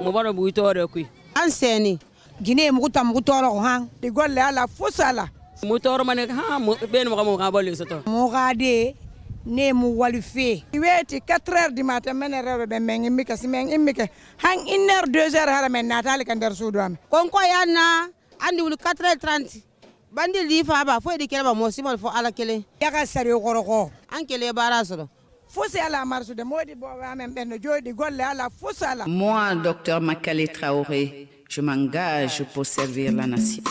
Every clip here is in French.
Mubara buitore kui. Anseni. Guinée mukuta mukutoro hang. De golle ala fosala. Mutoro mane ha ben mo ngabali soto. Mugade ne mu walife. Iweti 4h du matin mene rewe be mengi mika simeng imike. Hang 1h 2h hala men natali kan der sudu am. Konko yana andi wulu 4h30. Bandi lifa ba fo di kelba mo simol fo ala kele. Yaga sari koroko. An kele bara solo. Moi, docteur Makale Traoré, je m'engage pour servir la nation.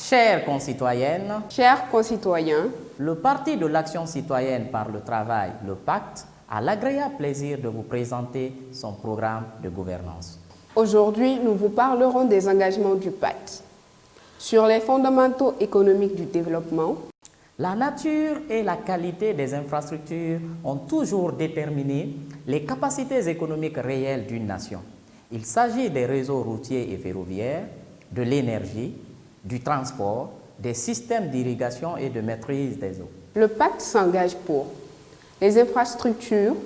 Chères concitoyennes, chers concitoyens, le Parti de l'Action citoyenne par le travail, le Pacte, a l'agréable plaisir de vous présenter son programme de gouvernance. Aujourd'hui, nous vous parlerons des engagements du Pacte sur les fondamentaux économiques du développement. La nature et la qualité des infrastructures ont toujours déterminé les capacités économiques réelles d'une nation. Il s'agit des réseaux routiers et ferroviaires, de l'énergie, du transport, des systèmes d'irrigation et de maîtrise des eaux. Le pacte s'engage pour les infrastructures,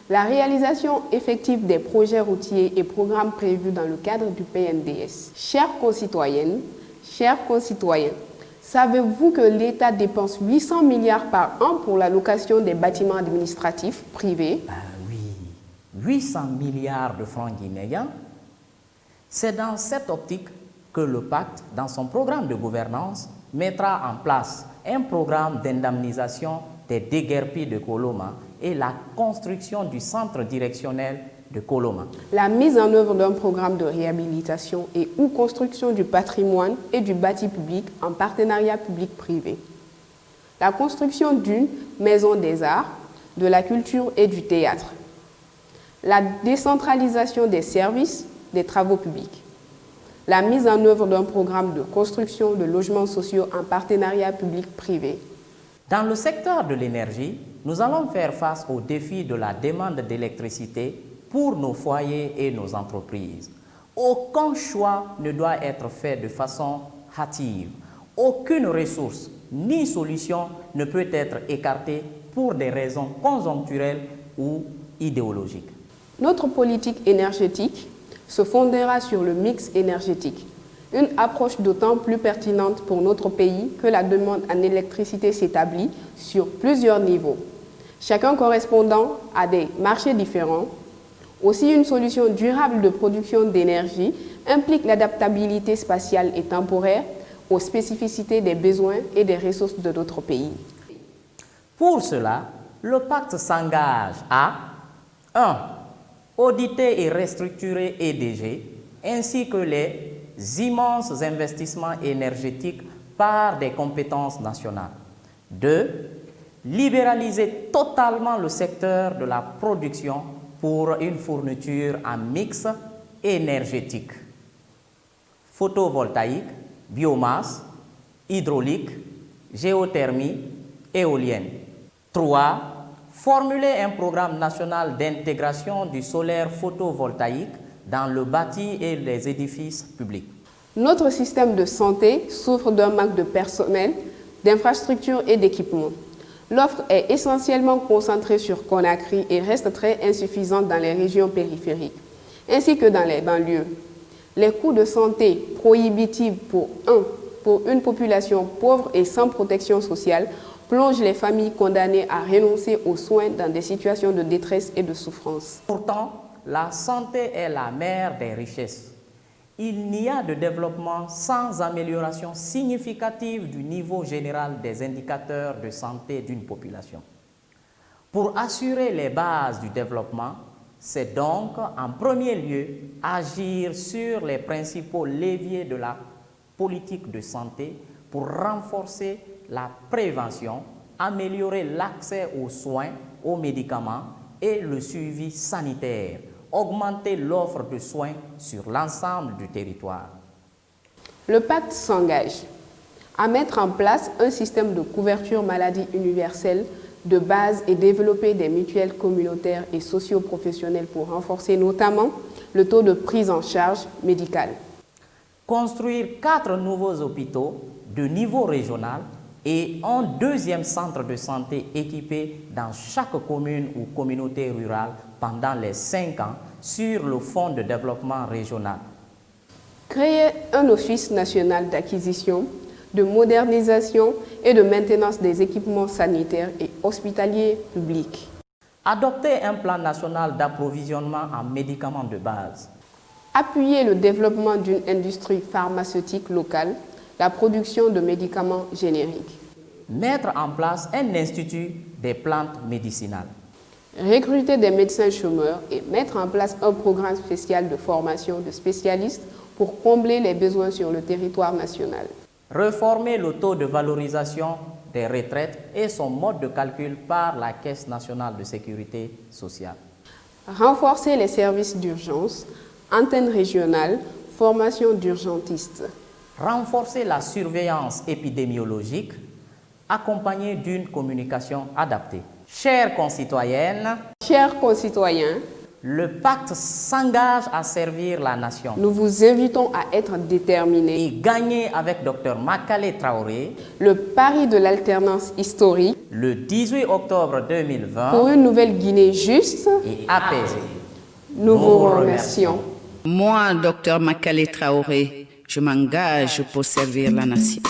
la réalisation effective des projets routiers et programmes prévus dans le cadre du PNDS. Chères concitoyennes, chers concitoyens, savez-vous que l'État dépense 800 milliards par an pour la location des bâtiments administratifs privés? Oui, 800 milliards de francs guinéens. C'est dans cette optique que le pacte, dans son programme de gouvernance, mettra en place un programme d'indemnisation des déguerpis de Koloma et la construction du centre directionnel de Koloma. La mise en œuvre d'un programme de réhabilitation et ou construction du patrimoine et du bâti public en partenariat public-privé. La construction d'une maison des arts, de la culture et du théâtre. La décentralisation des services, des travaux publics. La mise en œuvre d'un programme de construction de logements sociaux en partenariat public-privé. Dans le secteur de l'énergie, nous allons faire face au défi de la demande d'électricité pour nos foyers et nos entreprises. Aucun choix ne doit être fait de façon hâtive. Aucune ressource ni solution ne peut être écartée pour des raisons conjoncturelles ou idéologiques. Notre politique énergétique se fondera sur le mix énergétique, une approche d'autant plus pertinente pour notre pays que la demande en électricité s'établit sur plusieurs niveaux, chacun correspondant à des marchés différents. Aussi, une solution durable de production d'énergie implique l'adaptabilité spatiale et temporaire aux spécificités des besoins et des ressources de notre pays. Pour cela, le pacte s'engage à 1. Auditer et restructurer EDG, ainsi que les immenses investissements énergétiques par des compétences nationales. 2. Libéraliser totalement le secteur de la production pour une fourniture en mix énergétique. Photovoltaïque, biomasse, hydraulique, géothermie, éolienne. 3. Formuler un programme national d'intégration du solaire photovoltaïque dans le bâti et les édifices publics. Notre système de santé souffre d'un manque de personnel, d'infrastructures et d'équipements. L'offre est essentiellement concentrée sur Conakry et reste très insuffisante dans les régions périphériques, ainsi que dans les banlieues. Les coûts de santé prohibitifs pour une population pauvre et sans protection sociale plonge les familles condamnées à renoncer aux soins dans des situations de détresse et de souffrance. Pourtant, la santé est la mère des richesses. Il n'y a de développement sans amélioration significative du niveau général des indicateurs de santé d'une population. Pour assurer les bases du développement, c'est donc en premier lieu agir sur les principaux leviers de la politique de santé pour renforcer la prévention, améliorer l'accès aux soins, aux médicaments et le suivi sanitaire, augmenter l'offre de soins sur l'ensemble du territoire. Le pacte s'engage à mettre en place un système de couverture maladie universelle de base et développer des mutuelles communautaires et socio-professionnelles pour renforcer notamment le taux de prise en charge médicale. Construire 4 nouveaux hôpitaux de niveau régional et un 2e centre de santé équipé dans chaque commune ou communauté rurale pendant les 5 ans sur le Fonds de développement régional. Créer un office national d'acquisition, de modernisation et de maintenance des équipements sanitaires et hospitaliers publics. Adopter un plan national d'approvisionnement en médicaments de base. Appuyer le développement d'une industrie pharmaceutique locale, la production de médicaments génériques. Mettre en place un institut des plantes médicinales. Recruter des médecins chômeurs et mettre en place un programme spécial de formation de spécialistes pour combler les besoins sur le territoire national. Réformer le taux de valorisation des retraites et son mode de calcul par la Caisse nationale de sécurité sociale. Renforcer les services d'urgence, antennes régionales, formation d'urgentistes. Renforcer la surveillance épidémiologique accompagnée d'une communication adaptée. Chères concitoyennes, chers concitoyens, le pacte s'engage à servir la nation. Nous vous invitons à être déterminés et gagner avec Dr Makale Traoré le pari de l'alternance historique le 18 octobre 2020 pour une nouvelle Guinée juste et apaisée. Nous vous remercions. Moi, Dr Makale Traoré, je m'engage pour servir la nation.